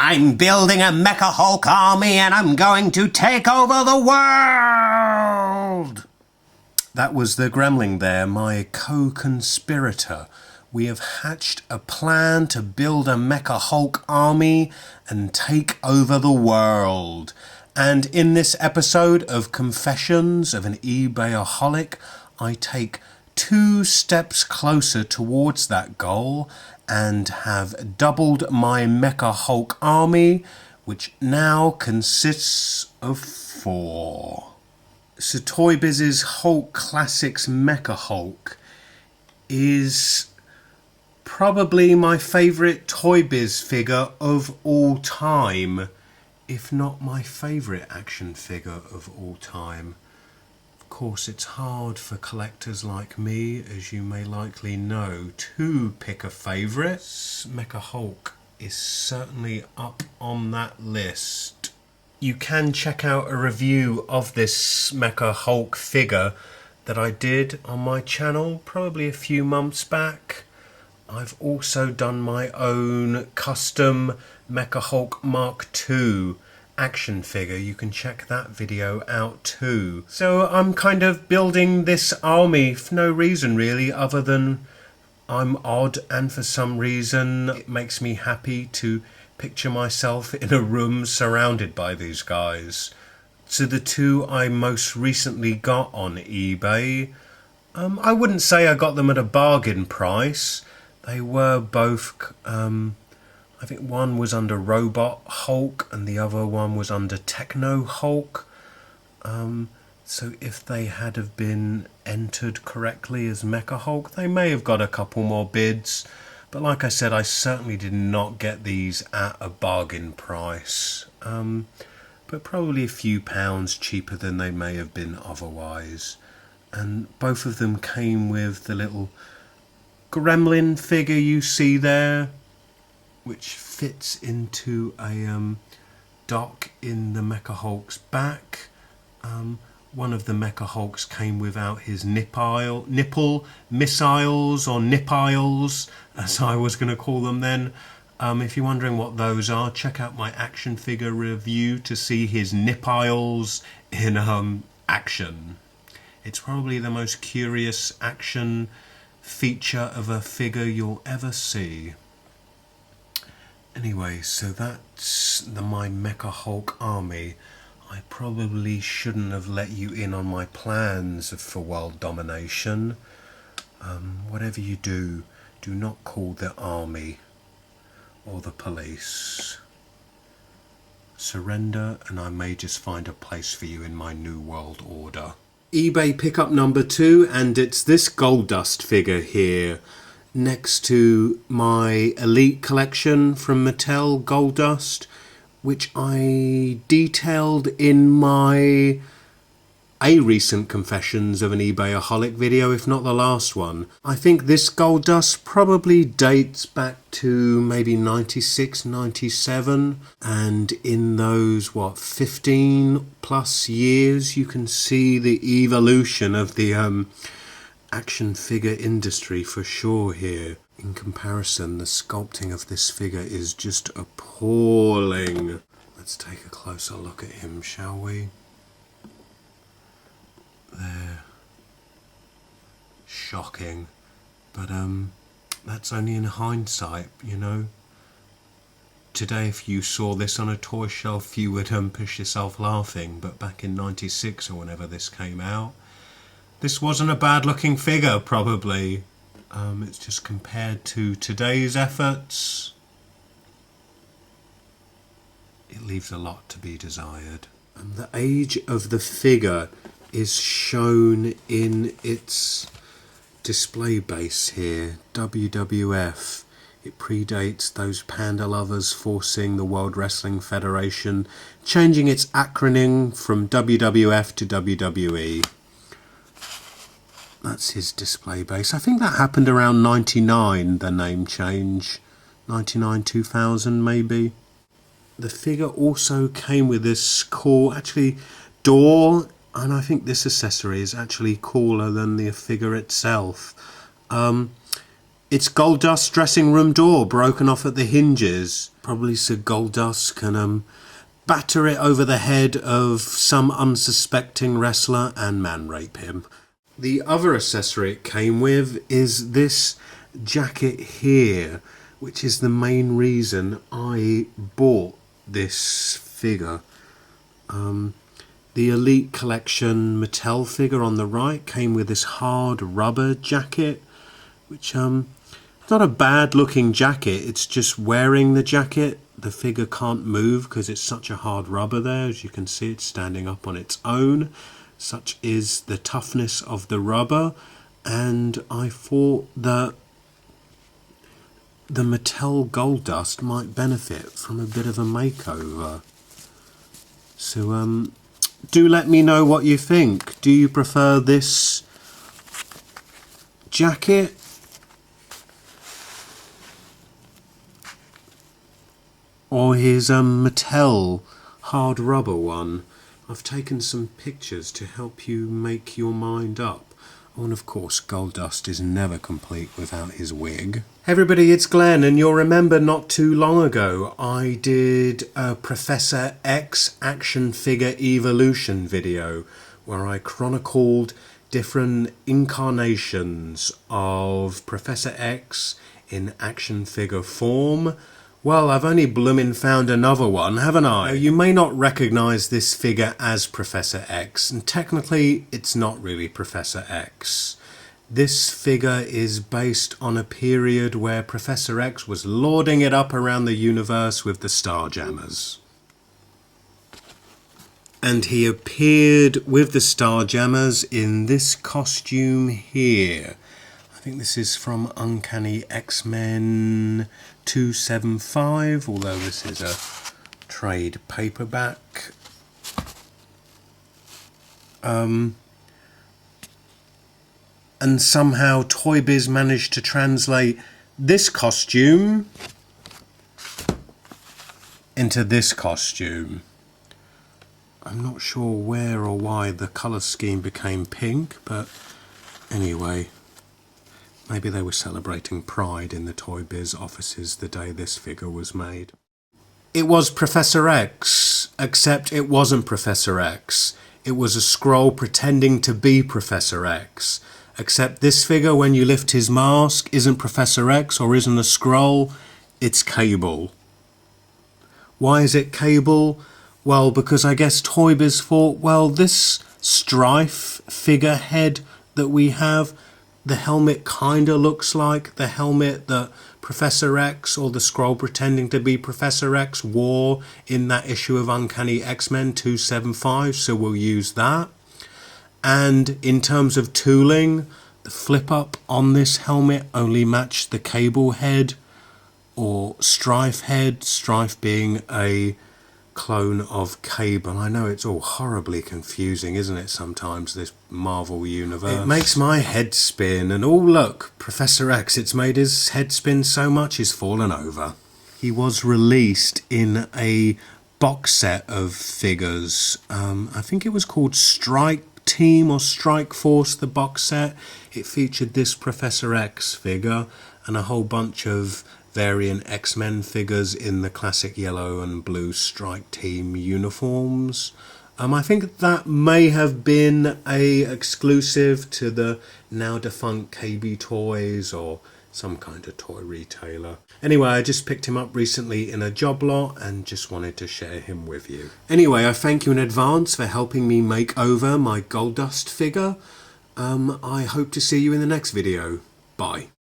I'm building a MECHA HULK army and I'm going to take over the world! That was the gremlin there, my co-conspirator. We have hatched a plan to build a MECHA HULK army and take over the world. And in this episode of Confessions of an ebayaholic, I take 2 steps closer towards that goal and have doubled my MECHA HULK army, which now consists of 4. So Toy Biz's Hulk Classics MECHA HULK is probably my favourite Toy Biz figure of all time, if not my favourite action figure of all time. Of course, it's hard for collectors like me, as you may likely know, to pick a favourite. MECHA HULK is certainly up on that list. You can check out a review of this MECHA HULK figure that I did on my channel probably a few months back. I've also done my own custom MECHA HULK Mark II action figure. You can check that video out too. So I'm kind of building this army for no reason really, other than I'm odd and for some reason it makes me happy to picture myself in a room surrounded by these guys. So the 2 I most recently got on eBay, I wouldn't say I got them at a bargain price. They were both I think one was under Robot Hulk and the other one was under Techno Hulk. So if they had have been entered correctly as MECHA HULK, they may have got a couple more bids. But like I said, I certainly did not get these at a bargain price. But probably a few pounds cheaper than they may have been otherwise. And both of them came with the little gremlin figure you see there, which fits into a dock in the MECHA HULK's back. One of the MECHA HULKs came without his nipple missiles, or nipiles, as I was going to call them then. If you're wondering what those are, check out my action figure review to see his nipiles in action. It's probably the most curious action feature of a figure you'll ever see. Anyway, so that's my MECHA HULK army. I probably shouldn't have let you in on my plans for world domination. Whatever you do, do not call the army or the police. Surrender and I may just find a place for you in my new world order. eBay pickup number 2, and it's this Goldust figure here, next to my Elite collection from Mattel Goldust, which I detailed in my recent Confessions of an ebayaholic video, if not the last one. I think this Goldust probably dates back to maybe 96, 97, and in those 15 plus years you can see the evolution of the action figure industry for sure here. In comparison, the sculpting of this figure is just appalling. Let's take a closer look at him, shall we? There. Shocking. But that's only in hindsight, you know. Today if you saw this on a toy shelf you would push yourself laughing, but back in 96 or whenever this came out, this wasn't a bad looking figure probably. It's just compared to today's efforts, it leaves a lot to be desired. And the age of the figure is shown in its display base here, WWF. It predates those panda lovers forcing the World Wrestling Federation, changing its acronym from WWF to WWE. That's his display base. I think that happened around 99, the name change. 99, 2000 maybe. The figure also came with this cool, door, and I think this accessory is actually cooler than the figure itself. It's Goldust's dressing room door broken off at the hinges. Probably so Goldust can batter it over the head of some unsuspecting wrestler and man-rape him. The other accessory it came with is this jacket here, which is the main reason I bought this figure. The Elite Collection Mattel figure on the right came with this hard rubber jacket, which it's not a bad looking jacket, it's just wearing the jacket. The figure can't move because it's such a hard rubber there. As you can see, it's standing up on its own. Such is the toughness of the rubber, and I thought that the Mattel Goldust might benefit from a bit of a makeover. So do let me know what you think. Do you prefer this jacket or his Mattel hard rubber one? I've taken some pictures to help you make your mind up. Oh, and of course, Goldust is never complete without his wig. Hey everybody, it's Glenn, and you'll remember not too long ago I did a Professor X action figure evolution video where I chronicled different incarnations of Professor X in action figure form. Well, I've only bloomin' found another one, haven't I? Now, you may not recognise this figure as Professor X, and technically it's not really Professor X. This figure is based on a period where Professor X was lording it up around the universe with the Starjammers. And he appeared with the Starjammers in this costume here. I think this is from Uncanny X-Men 275, although this is a trade paperback. And somehow Toy Biz managed to translate this costume into this costume. I'm not sure where or why the colour scheme became pink, but anyway. Maybe they were celebrating Pride in the Toy Biz offices the day this figure was made. It was Professor X, except it wasn't Professor X. It was a scroll pretending to be Professor X. Except this figure, when you lift his mask, isn't Professor X or isn't a scroll, it's Cable. Why is it Cable? Well, because I guess Toy Biz thought, well, this Strife figurehead that we have, the helmet kinda looks like the helmet that Professor X or the scroll pretending to be Professor X wore in that issue of Uncanny X-Men 275, so we'll use that. And in terms of tooling, the flip up on this helmet only matched the Cable head or Strife head, Strife being a clone of Cable. I know it's all horribly confusing, isn't it, sometimes, this Marvel universe. It makes my head spin, and oh look, Professor X, it's made his head spin so much he's fallen over. He was released in a box set of figures. I think it was called Strike Team or Strike Force, the box set. It featured this Professor X figure and a whole bunch of variant X-Men figures in the classic yellow and blue Strike Team uniforms. I think that may have been a exclusive to the now defunct KB Toys or some kind of toy retailer. Anyway, I just picked him up recently in a job lot and just wanted to share him with you. Anyway, I thank you in advance for helping me make over my Goldust figure. I hope to see you in the next video. Bye.